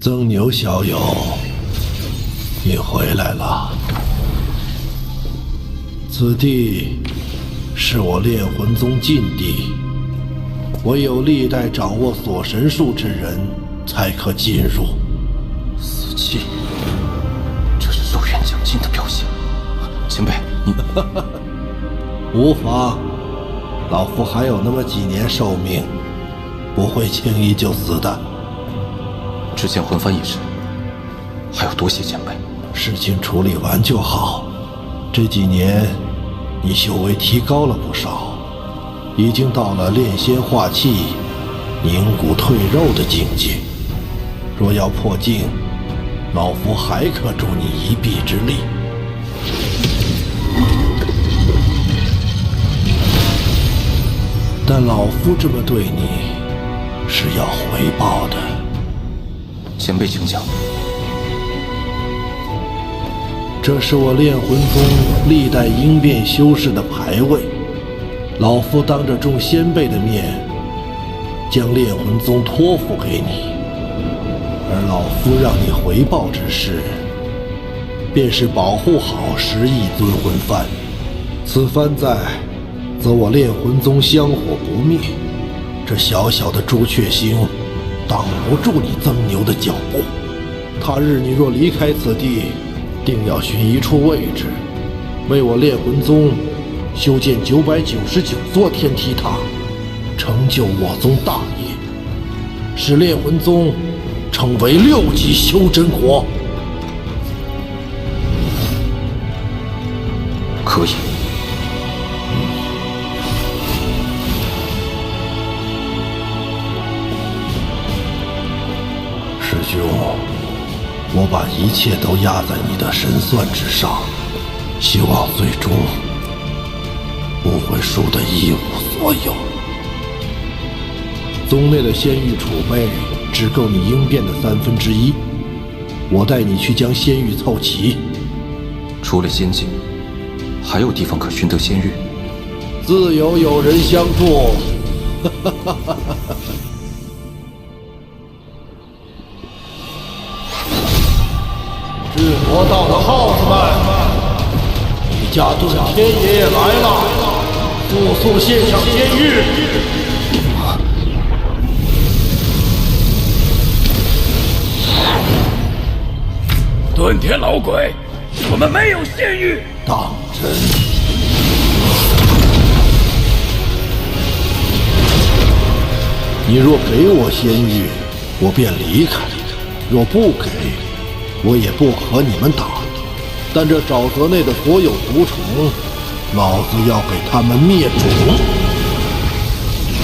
曾牛小友，你回来了。此地是我炼魂宗禁地，唯有历代掌握锁神术之人才可进入。死气，这是寿元将近的表现。前辈，你无妨，老夫还有那么几年寿命，不会轻易就死的。之前魂幡一事，还要多谢前辈。事情处理完就好。这几年，你修为提高了不少，已经到了炼仙化气、凝骨退肉的境界。若要破境，老夫还可助你一臂之力。但老夫这么对你，是要回报的。前辈请讲。这是我炼魂宗历代应变修士的牌位，老夫当着众先辈的面，将炼魂宗托付给你，而老夫让你回报之事，便是保护好11尊魂幡。此幡在，则我炼魂宗香火不灭。这小小的朱雀星，挡不住你曾牛的脚步。他日你若离开此地，定要寻一处位置，为我炼魂宗修建999座天梯塔，成就我宗大业，使炼魂宗成为6级修真国。可以。师兄，我把一切都压在你的神算之上，希望最终不会输得一无所有。宗内的仙玉储备只够你应变的1/3，我带你去将仙玉凑齐。除了仙境，还有地方可寻得仙玉？自有人相助。智魔道的耗子们，李家遁天爷爷来了，速献上仙玉！遁天老鬼，我们没有仙玉。当真？你若给我仙玉，我便离开；若不给，我也不和你们打。但这沼泽内的所有毒虫，老子要给他们灭种！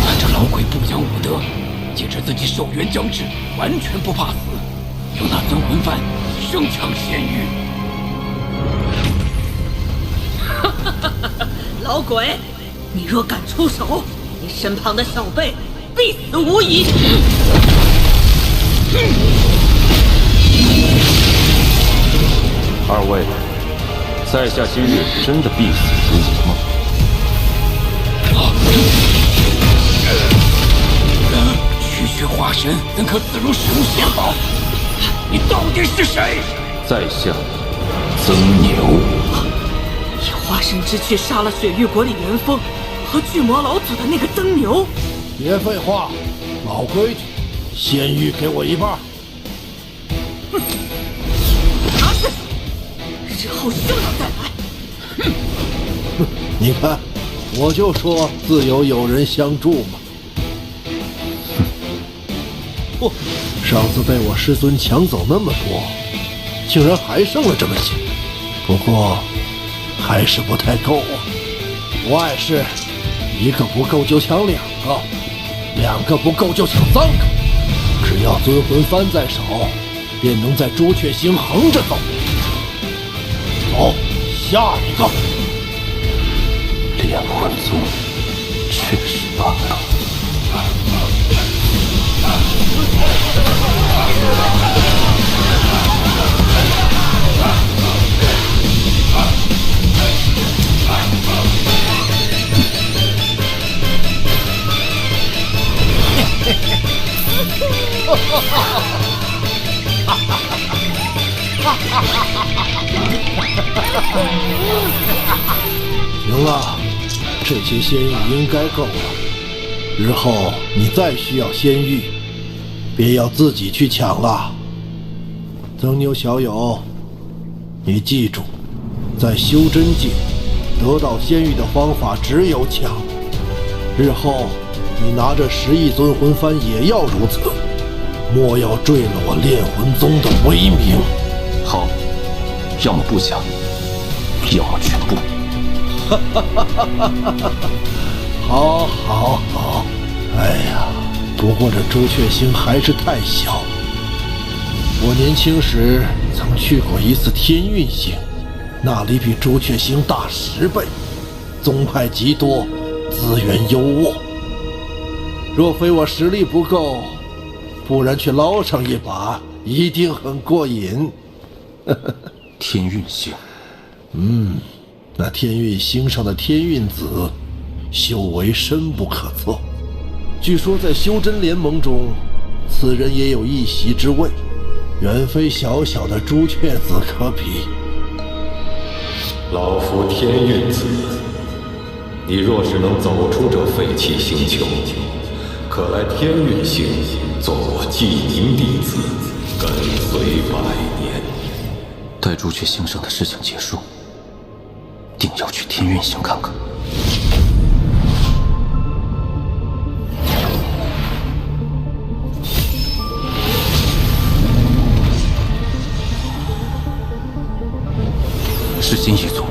看这老鬼不讲武德，坚持自己寿元将至，完全不怕死，用那尊魂幡生抢仙玉。老鬼，你若敢出手，你身旁的小辈必死无疑。二位，在下今日真的必死无疑吗？区区化神怎可自如使用仙宝？你到底是谁？在下曾牛。以化神之躯杀了雪域国里元丰和巨魔老祖的那个曾牛。别废话，老规矩，仙玉给我一半。拿去，日后休要再来。你看，我就说自有人相助嘛。不，上次被我师尊抢走那么多，竟然还剩了这么些。不过，还是不太够啊。不碍事，一个不够就抢2个，2个不够就抢3个。只要尊魂幡在手，便能在朱雀星横着走。走，下一个。炼魂宗确实罢了。了，这些仙玉应该够了。日后你再需要仙玉，别要自己去抢了。曾牛小友，你记住，在修真界得到仙玉的方法只有抢。日后你拿着10亿尊魂幡也要如此，莫要坠了我炼魂宗的威名。好，要么不抢，要么全部。好，好，好。哎呀，不过这朱雀星还是太小。我年轻时曾去过一次天运星，那里比朱雀星大10倍，宗派极多，资源优渥。若非我实力不够，不然去捞上一把，一定很过瘾。天运星，那天运星上的天运子，修为深不可测。据说在修真联盟中，此人也有一席之位，远非小小的朱雀子可比。老夫天运子，你若是能走出这废弃星球，可来天运星做我记名弟子，跟随100年。待朱雀星上的事情结束，定要去天运星看看。世新一族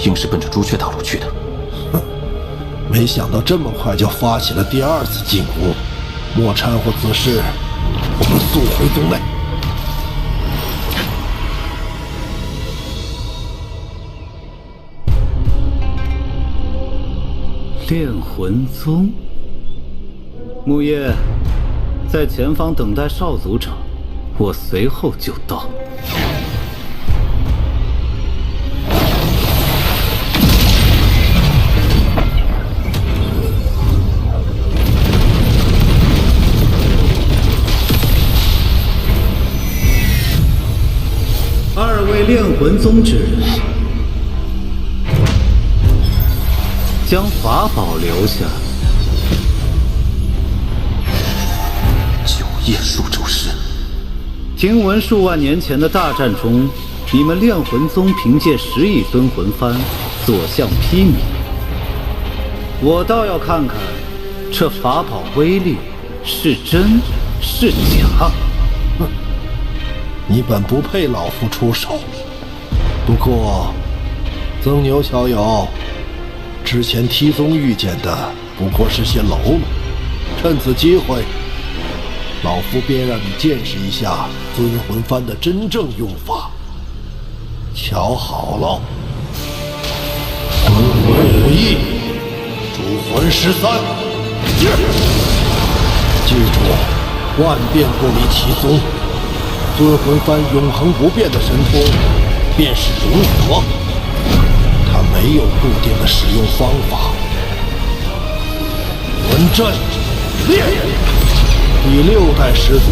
应是奔着朱雀大陆去的。没想到这么快就发起了第2次进攻，莫掺和此事，我们速回宗内。炼魂宗，木叶，在前方等待少族长，我随后就到。2位炼魂宗之人，将法宝留下。九叶数咒师，听闻数万年前的大战中，你们炼魂宗凭借10亿尊魂幡所向披靡。我倒要看看这法宝威力是真是假。你本不配老夫出手，不过，曾牛小友，之前梯宗遇见的不过是些喽啰，趁此机会，老夫便让你见识一下尊魂幡的真正用法。瞧好了，魂魂5翼，主魂13，记住，万变不离其宗。尊魂幡永恒不变的神通，便是融合，它没有固定的使用方法。魂阵练，第6代始祖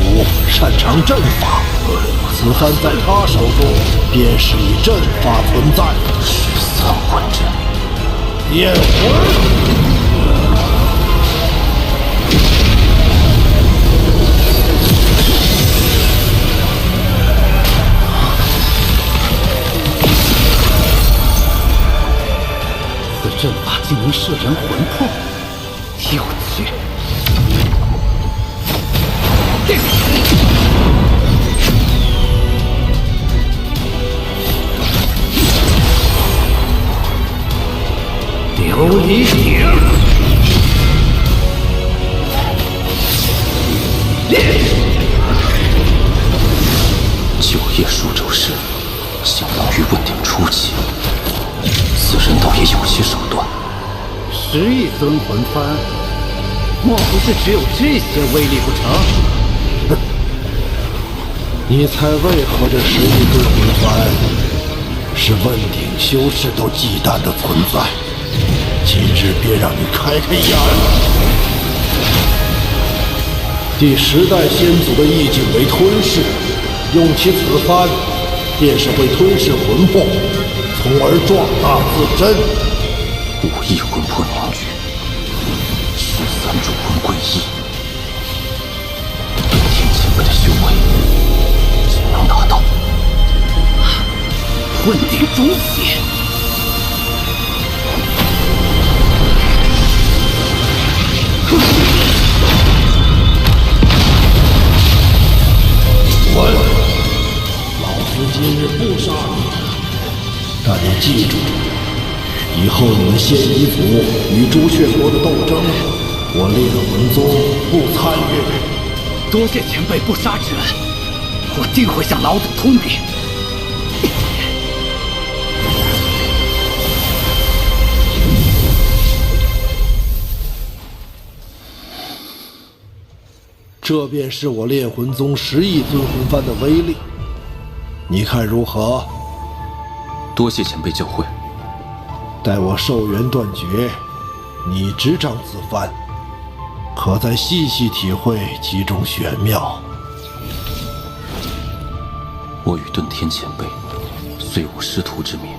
擅长阵法，此幡在他手中便是以阵法存在。13魂阵，炼魂。阵法竟能摄人魂魄，有趣！琉璃鼎，九叶数咒师，相当于问鼎初期。此人倒也有些手段。10亿尊魂幡，莫不是只有这些威力不成？哼！你猜为何这10亿尊魂幡是问鼎修士都忌惮的存在？今日便让你开开眼。第10代先祖的意境为吞噬，用其此幡，便是会吞噬魂魄。从而壮大自身，武艺魂魄凝聚，13主魂归一，对天前辈的修为竟能达到问鼎中期。老夫今日不杀你，但你记住，以后你们仙夷族与朱雀国的斗争，我炼魂宗不参与。多谢前辈不杀之恩，我定会向老祖通禀。这便是我炼魂宗10亿尊魂幡的威力，你看如何？多谢前辈教诲。待我寿元断绝，你执掌此幡，可再细细体会其中玄妙。我与遁天前辈虽无师徒之名，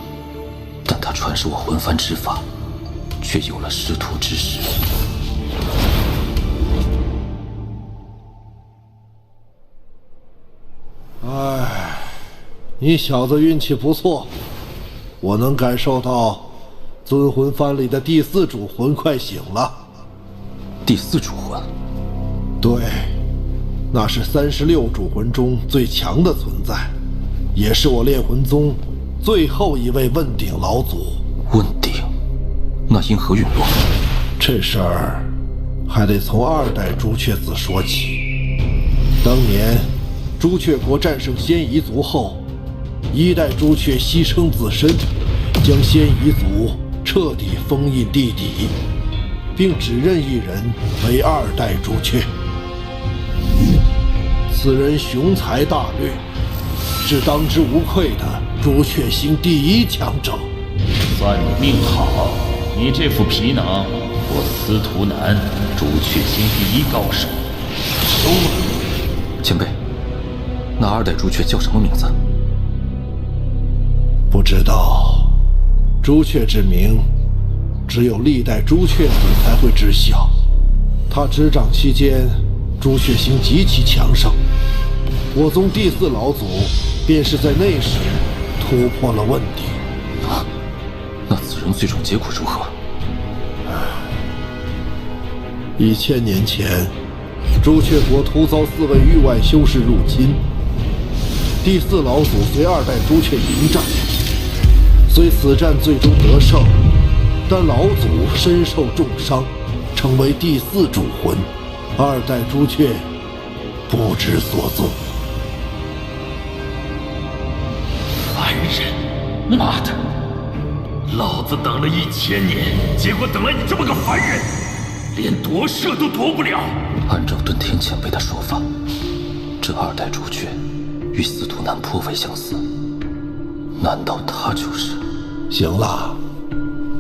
但他传授我魂幡之法，却有了师徒之实。唉，你小子运气不错，我能感受到尊魂幡里的第4主魂快醒了。第4主魂？对，那是36主魂中最强的存在，也是我炼魂宗最后一位问鼎老祖。问鼎？那因何陨落？这事儿还得从2代朱雀子说起。当年朱雀国战胜仙夷族后，1代朱雀牺牲自身，将仙夷族彻底封印地底，并指认一人为2代朱雀。此人雄才大略，是当之无愧的朱雀星第1强者。算你命好，你这副皮囊，我司徒南朱雀星第1高手收了。前辈，那2代朱雀叫什么名字？不知道，朱雀之名，只有历代朱雀子才会知晓。他执掌期间，朱雀星极其强盛，我宗第4老祖便是在那时突破了问鼎。那此人最终结果如何？1000年前，朱雀国突遭4位域外修士入侵，第4老祖随2代朱雀迎战，虽此战最终得胜，但老祖身受重伤，成为第4主魂，2代朱雀不知所踪。凡人，妈的！老子等了1000年，结果等了你这么个凡人，连夺舍都夺不了。按照遁天前辈的说法，这2代朱雀与司徒南颇为相似，难道他就是？行了，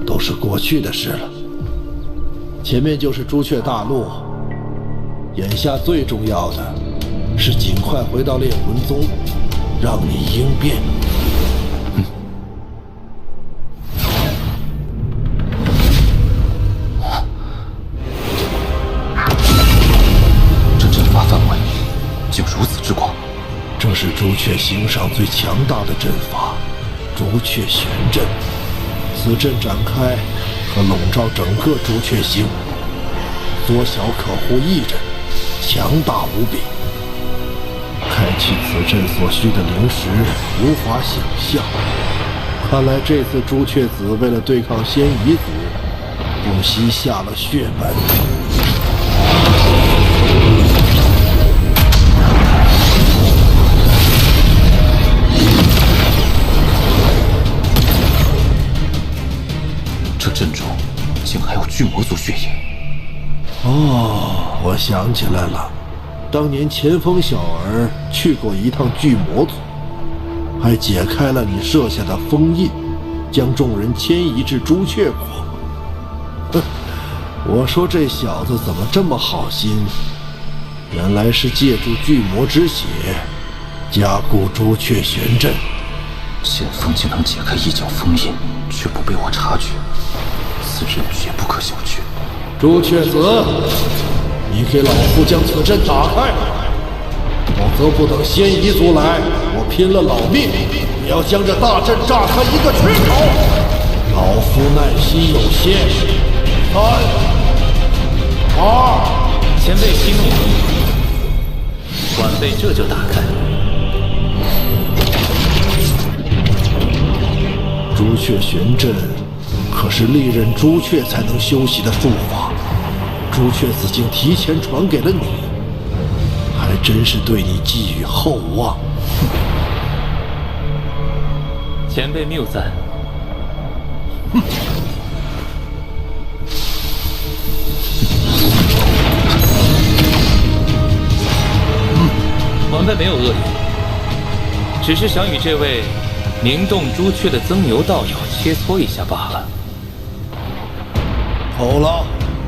都是过去的事了。前面就是朱雀大陆，眼下最重要的是尽快回到炼魂宗，让你应变。这阵法范围竟如此之广，这是朱雀星上最强大的阵法——朱雀玄阵。此阵展开，可笼罩整个朱雀星，缩小可护一人，强大无比。开启此阵所需的灵石无法想象，看来这次朱雀子为了对抗仙夷族，不惜下了血本。这阵中竟还有巨魔族血影。哦，我想起来了，当年前锋小儿去过一趟巨魔族，还解开了你设下的封印，将众人迁移至朱雀国。哼，我说这小子怎么这么好心，原来是借助巨魔之血加固朱雀玄阵。前锋竟能解开一角封印，却不被我察觉，此此人绝不可小觑。朱雀子，你给老夫将此阵打开，否则不等先彝族来，我拼了老命也要将这大阵炸开一个缺口。老夫耐心有限，3、2，前辈息怒，晚辈这就打开。朱雀玄阵可是历任朱雀才能修习的术法，朱雀子竟提前传给了你，还真是对你寄予厚望。前辈谬赞。晚辈没有恶意，只是想与这位灵动朱雀的曾牛道友切磋一下罢了。好了，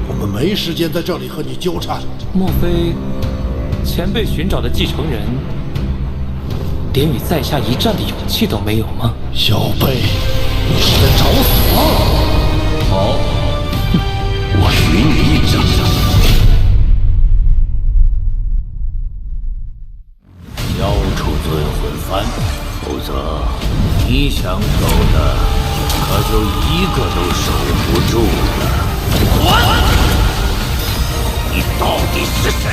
我们没时间在这里和你纠缠。莫非前辈寻找的继承人，连与在下一战的勇气都没有吗？小辈，你是在找死吗？好，我与你一战。交出尊魂幡，否则你想走的可就一个都守不住了。你到底是谁？